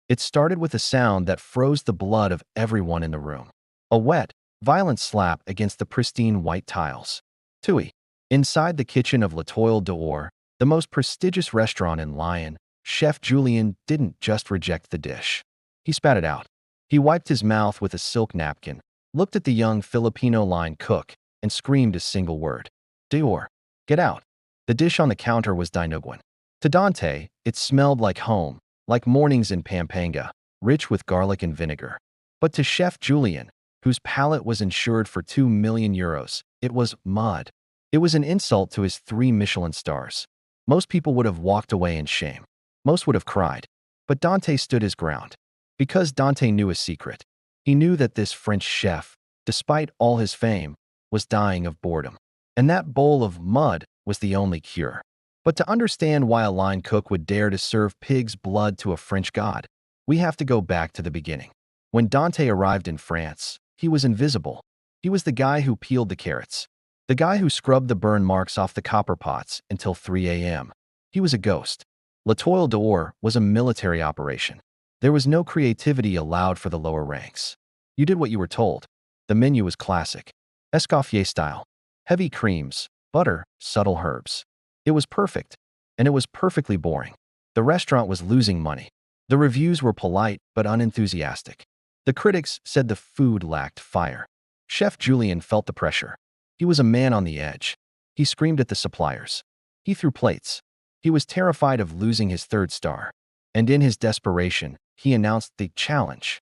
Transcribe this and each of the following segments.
It started with a sound that froze the blood of everyone in the room. A wet, violent slap against the pristine white tiles. Tui. Inside the kitchen of L'Etoile d'Or, the most prestigious restaurant in Lyon, Chef Julien didn't just reject the dish. He spat it out. He wiped his mouth with a silk napkin, looked at the young Filipino line cook, and screamed a single word. Dior. Get out. The dish on the counter was dinuguan. To Dante, it smelled like home, like mornings in Pampanga, rich with garlic and vinegar. But to Chef Julien, whose palate was insured for €2 million, it was mud. It was an insult to his 3 Michelin stars. Most people would have walked away in shame. Most would have cried. But Dante stood his ground. Because Dante knew a secret. He knew that this French chef, despite all his fame, was dying of boredom. And that bowl of mud was the only cure. But to understand why a line cook would dare to serve pig's blood to a French god, we have to go back to the beginning. When Dante arrived in France, he was invisible. He was the guy who peeled the carrots. The guy who scrubbed the burn marks off the copper pots until 3 a.m. He was a ghost. L'Etoile d'Or was a military operation. There was no creativity allowed for the lower ranks. You did what you were told. The menu was classic. Escoffier style. Heavy creams, butter, subtle herbs. It was perfect. And it was perfectly boring. The restaurant was losing money. The reviews were polite but unenthusiastic. The critics said the food lacked fire. Chef Julien felt the pressure. He was a man on the edge. He screamed at the suppliers. He threw plates. He was terrified of losing his 3rd star. And in his desperation, he announced the challenge.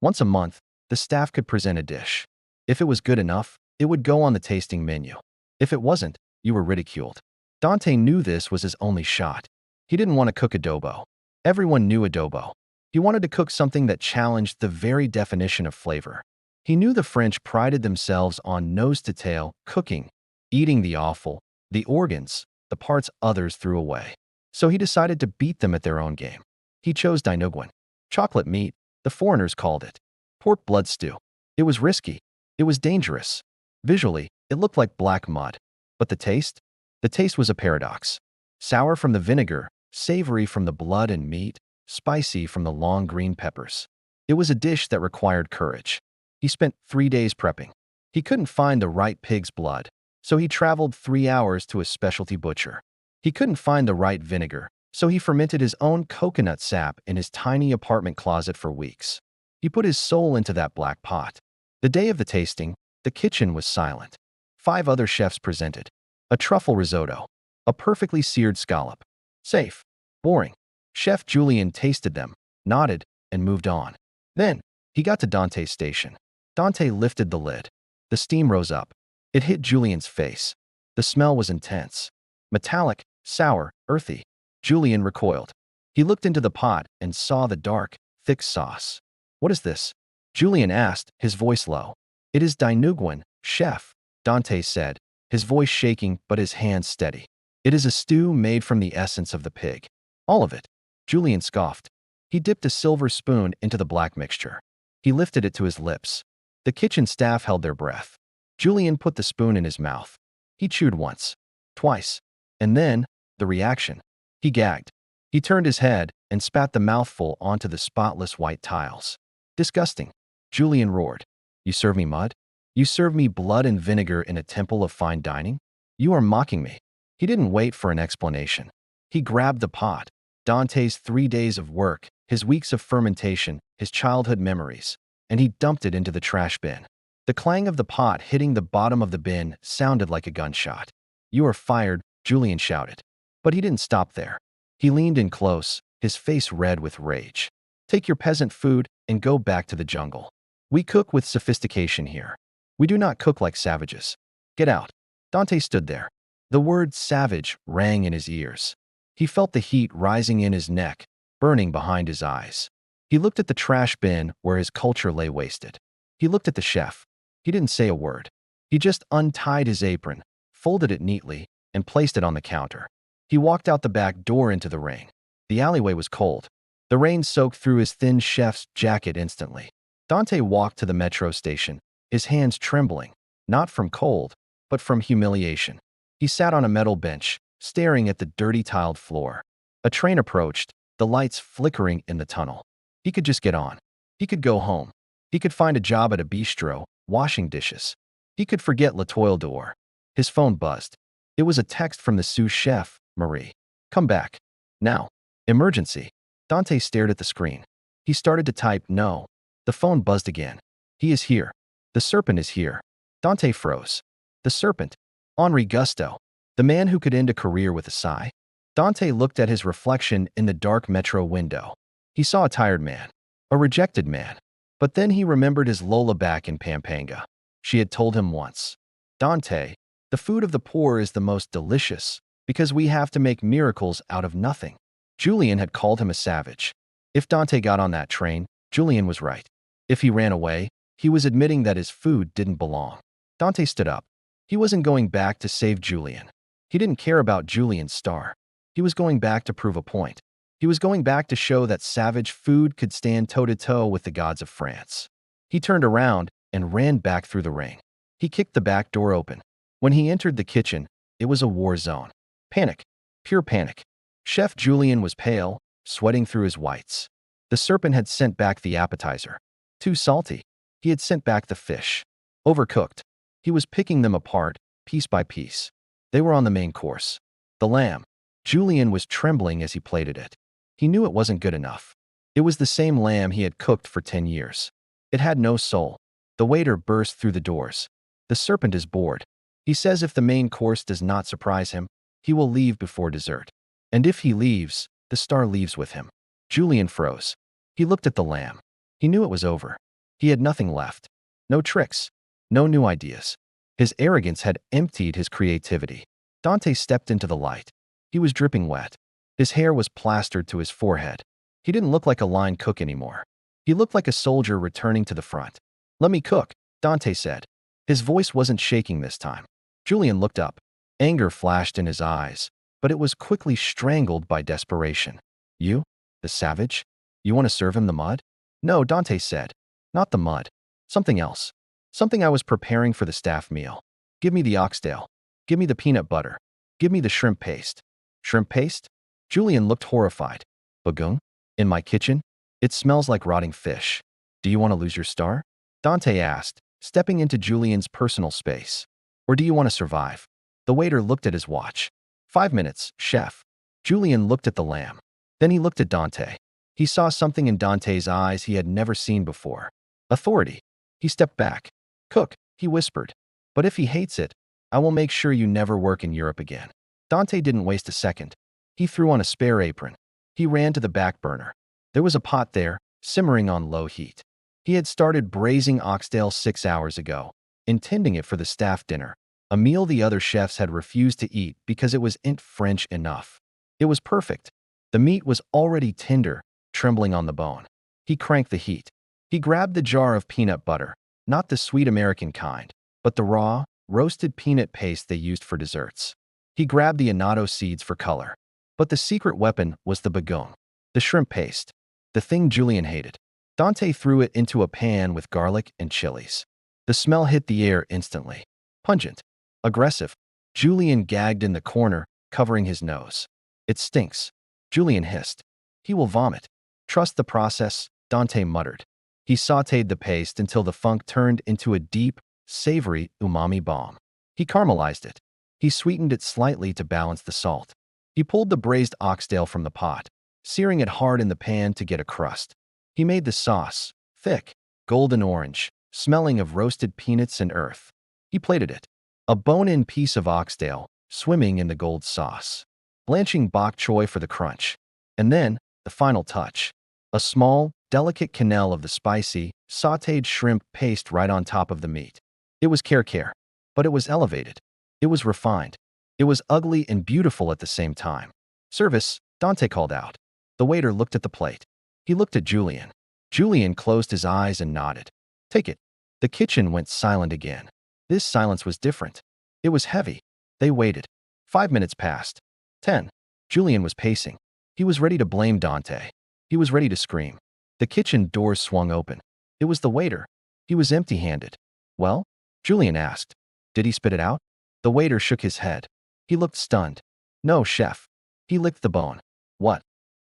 Once a month, the staff could present a dish. If it was good enough, it would go on the tasting menu. If it wasn't, you were ridiculed. Dante knew this was his only shot. He didn't want to cook adobo. Everyone knew adobo. He wanted to cook something that challenged the very definition of flavor. He knew the French prided themselves on nose-to-tail cooking, eating the offal, the organs, the parts others threw away. So he decided to beat them at their own game. He chose dinuguan. Chocolate meat, the foreigners called it. Pork blood stew. It was risky. It was dangerous. Visually, it looked like black mud. But the taste? The taste was a paradox. Sour from the vinegar, savory from the blood and meat, spicy from the long green peppers. It was a dish that required courage. He spent 3 days prepping. He couldn't find the right pig's blood, so he traveled 3 hours to a specialty butcher. He couldn't find the right vinegar, so he fermented his own coconut sap in his tiny apartment closet for weeks. He put his soul into that black pot. The day of the tasting, the kitchen was silent. 5 other chefs presented. A truffle risotto. A perfectly seared scallop. Safe. Boring. Chef Julien tasted them, nodded, and moved on. Then, he got to Dante's station. Dante lifted the lid. The steam rose up. It hit Julien's face. The smell was intense. Metallic, sour, earthy. Julien recoiled. He looked into the pot and saw the dark, thick sauce. What is this? Julien asked, his voice low. It is dinuguan, chef, Dante said, his voice shaking but his hands steady. It is a stew made from the essence of the pig. All of it. Julien scoffed. He dipped a silver spoon into the black mixture. He lifted it to his lips. The kitchen staff held their breath. Julien put the spoon in his mouth. He chewed once, twice, and then, the reaction. He gagged. He turned his head and spat the mouthful onto the spotless white tiles. Disgusting. Julien roared. You serve me mud? You serve me blood and vinegar in a temple of fine dining? You are mocking me. He didn't wait for an explanation. He grabbed the pot. Dante's 3 days of work, his weeks of fermentation, his childhood memories, and he dumped it into the trash bin. The clang of the pot hitting the bottom of the bin sounded like a gunshot. You are fired, Julien shouted. But he didn't stop there. He leaned in close, his face red with rage. Take your peasant food and go back to the jungle. We cook with sophistication here. We do not cook like savages. Get out. Dante stood there. The word savage rang in his ears. He felt the heat rising in his neck, burning behind his eyes. He looked at the trash bin where his culture lay wasted. He looked at the chef. He didn't say a word. He just untied his apron, folded it neatly, and placed it on the counter. He walked out the back door into the rain. The alleyway was cold. The rain soaked through his thin chef's jacket instantly. Dante walked to the metro station, his hands trembling, not from cold, but from humiliation. He sat on a metal bench, staring at the dirty tiled floor. A train approached, the lights flickering in the tunnel. He could just get on. He could go home. He could find a job at a bistro, washing dishes. He could forget La Toile d'Or. His phone buzzed. It was a text from the sous chef, Marie. Come back. Now. Emergency. Dante stared at the screen. He started to type no. The phone buzzed again. He is here. The serpent is here. Dante froze. The serpent. Henri Gusto. The man who could end a career with a sigh. Dante looked at his reflection in the dark metro window. He saw a tired man. A rejected man. But then he remembered his Lola back in Pampanga. She had told him once, Dante, the food of the poor is the most delicious because we have to make miracles out of nothing. Julian had called him a savage. If Dante got on that train, Julian was right. If he ran away, he was admitting that his food didn't belong. Dante stood up. He wasn't going back to save Julian. He didn't care about Julian's star. He was going back to prove a point. He was going back to show that savage food could stand toe-to-toe with the gods of France. He turned around and ran back through the rain. He kicked the back door open. When he entered the kitchen, it was a war zone. Panic. Pure panic. Chef Julian was pale, sweating through his whites. The serpent had sent back the appetizer. Too salty. He had sent back the fish. Overcooked. He was picking them apart, piece by piece. They were on the main course. The lamb. Julian was trembling as he plated it. He knew it wasn't good enough. It was the same lamb he had cooked for 10 years. It had no soul. The waiter burst through the doors. The serpent is bored. He says if the main course does not surprise him, he will leave before dessert. And if he leaves, the star leaves with him. Julian froze. He looked at the lamb. He knew it was over. He had nothing left. No tricks. No new ideas. His arrogance had emptied his creativity. Dante stepped into the light. He was dripping wet. His hair was plastered to his forehead. He didn't look like a line cook anymore. He looked like a soldier returning to the front. Let me cook, Dante said. His voice wasn't shaking this time. Julian looked up. Anger flashed in his eyes, but it was quickly strangled by desperation. You? The savage? You want to serve him the mud? No, Dante said. Not the mud. Something else. Something I was preparing for the staff meal. Give me the oxtail. Give me the peanut butter. Give me the shrimp paste. Shrimp paste? Julian looked horrified. Bagoong? In my kitchen? It smells like rotting fish. Do you want to lose your star? Dante asked, stepping into Julian's personal space. Or do you want to survive? The waiter looked at his watch. 5 minutes, chef. Julian looked at the lamb. Then he looked at Dante. He saw something in Dante's eyes he had never seen before. Authority. He stepped back. Cook, he whispered. But if he hates it, I will make sure you never work in Europe again. Dante didn't waste a second. He threw on a spare apron. He ran to the back burner. There was a pot there, simmering on low heat. He had started braising oxtail 6 hours ago, intending it for the staff dinner, a meal the other chefs had refused to eat because it wasn't French enough. It was perfect. The meat was already tender, trembling on the bone. He cranked the heat. He grabbed the jar of peanut butter, not the sweet American kind, but the raw, roasted peanut paste they used for desserts. He grabbed the annatto seeds for color. But the secret weapon was the bagoong, the shrimp paste, the thing Julian hated. Dante threw it into a pan with garlic and chilies. The smell hit the air instantly. Pungent. Aggressive. Julian gagged in the corner, covering his nose. It stinks. Julian hissed. He will vomit. Trust the process, Dante muttered. He sautéed the paste until the funk turned into a deep, savory umami balm. He caramelized it. He sweetened it slightly to balance the salt. He pulled the braised oxtail from the pot, searing it hard in the pan to get a crust. He made the sauce, thick, golden orange, smelling of roasted peanuts and earth. He plated it. A bone-in piece of oxtail, swimming in the gold sauce. Blanching bok choy for the crunch. And then, the final touch. A small, delicate quenelle of the spicy, sautéed shrimp paste right on top of the meat. It was Kare-Kare, but it was elevated. It was refined. It was ugly and beautiful at the same time. Service, Dante called out. The waiter looked at the plate. He looked at Julian. Julian closed his eyes and nodded. Take it. The kitchen went silent again. This silence was different. It was heavy. They waited. 5 minutes passed. 10. Julian was pacing. He was ready to blame Dante. He was ready to scream. The kitchen doors swung open. It was the waiter. He was empty-handed. Well? Julian asked. Did he spit it out? The waiter shook his head. He looked stunned. No, chef. He licked the bone. What?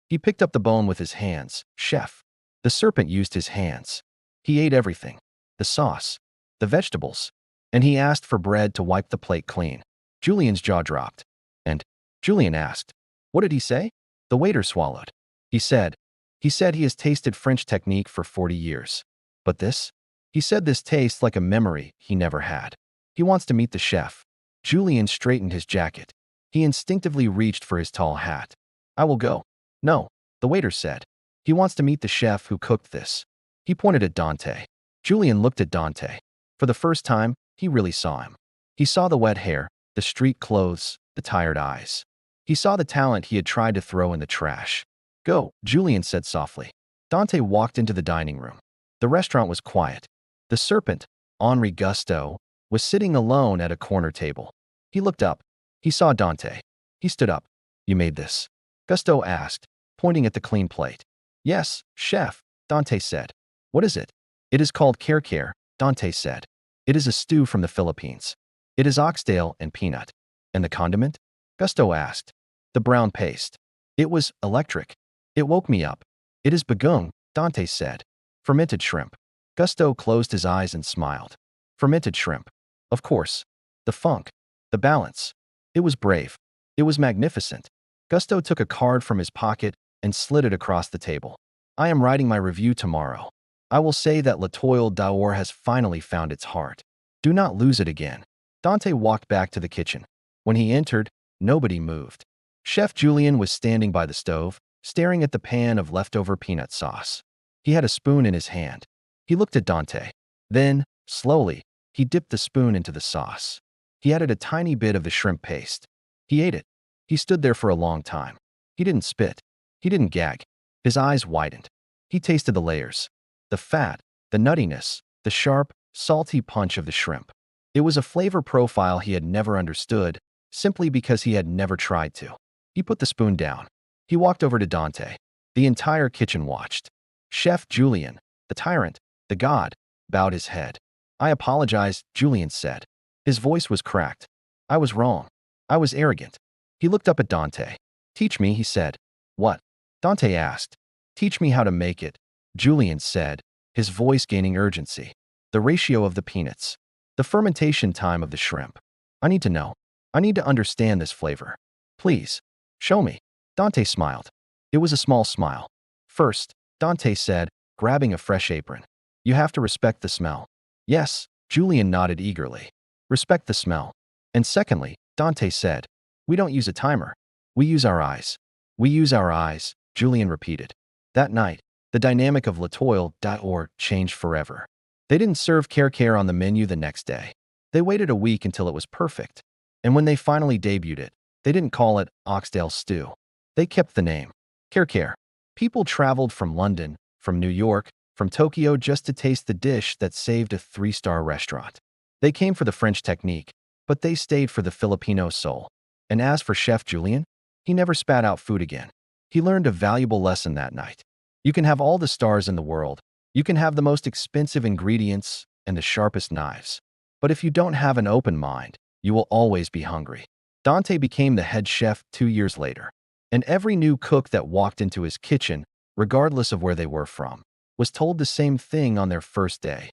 He picked up the bone with his hands. Chef. The serpent used his hands. He ate everything, the sauce, the vegetables, and he asked for bread to wipe the plate clean. Julian's jaw dropped. And Julian asked, "What did he say?" The waiter swallowed. He said he has tasted French technique for 40 years. But this? He said this tastes like a memory he never had. He wants to meet the chef. Julian straightened his jacket. He instinctively reached for his tall hat. "I will go." "No," the waiter said. "He wants to meet the chef who cooked this." He pointed at Dante. Julian looked at Dante. For the first time, he really saw him. He saw the wet hair, the street clothes, the tired eyes. He saw the talent he had tried to throw in the trash. "Go," Julian said softly. Dante walked into the dining room. The restaurant was quiet. The serpent, Henri Gusteau, was sitting alone at a corner table. He looked up. He saw Dante. He stood up. "You made this?" Gusteau asked, pointing at the clean plate. "Yes, chef," Dante said. "What is it?" "It is called Kare-Kare," Dante said. "It is a stew from the Philippines. It is oxtail and peanut." "And the condiment?" Gusteau asked. "The brown paste." It was electric. It woke me up. "It is bagoong," Dante said. "Fermented shrimp." Gusteau closed his eyes and smiled. "Fermented shrimp. Of course. The funk. The balance." It was brave. It was magnificent. Gusteau took a card from his pocket and slid it across the table. "I am writing my review tomorrow. I will say that L'Etoile d'Or has finally found its heart. Do not lose it again." Dante walked back to the kitchen. When he entered, nobody moved. Chef Julian was standing by the stove, staring at the pan of leftover peanut sauce. He had a spoon in his hand. He looked at Dante. Then, slowly, he dipped the spoon into the sauce. He added a tiny bit of the shrimp paste. He ate it. He stood there for a long time. He didn't spit. He didn't gag. His eyes widened. He tasted the layers. The fat, the nuttiness, the sharp, salty punch of the shrimp. It was a flavor profile he had never understood, simply because he had never tried to. He put the spoon down. He walked over to Dante. The entire kitchen watched. Chef Julian, the tyrant, the god, bowed his head. "I apologize," Julian said. His voice was cracked. "I was wrong. I was arrogant." He looked up at Dante. "Teach me," he said. "What?" Dante asked. "Teach me how to make it," Julian said, his voice gaining urgency. "The ratio of the peanuts. The fermentation time of the shrimp. I need to know. I need to understand this flavor. Please, show me." Dante smiled. It was a small smile. "First," Dante said, grabbing a fresh apron, "you have to respect the smell." "Yes," Julian nodded eagerly. "Respect the smell." "And secondly," Dante said, "we don't use a timer. We use our eyes." "We use our eyes," Julian repeated. That night, the dynamic of L'Etoile d'Or changed forever. They didn't serve Kare-Kare on the menu the next day. They waited a week until it was perfect. And when they finally debuted it, they didn't call it oxtail stew. They kept the name, Kare-Kare. People traveled from London, from New York, from Tokyo just to taste the dish that saved a 3-star restaurant. They came for the French technique, but they stayed for the Filipino soul. And as for Chef Julian, he never spat out food again. He learned a valuable lesson that night. You can have all the stars in the world. You can have the most expensive ingredients and the sharpest knives. But if you don't have an open mind, you will always be hungry. Dante became the head chef 2 years later. And every new cook that walked into his kitchen, regardless of where they were from, was told the same thing on their first day.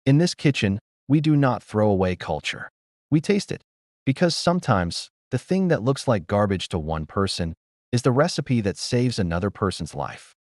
In this kitchen, we do not throw away culture. We taste it. Because sometimes, the thing that looks like garbage to one person is the recipe that saves another person's life.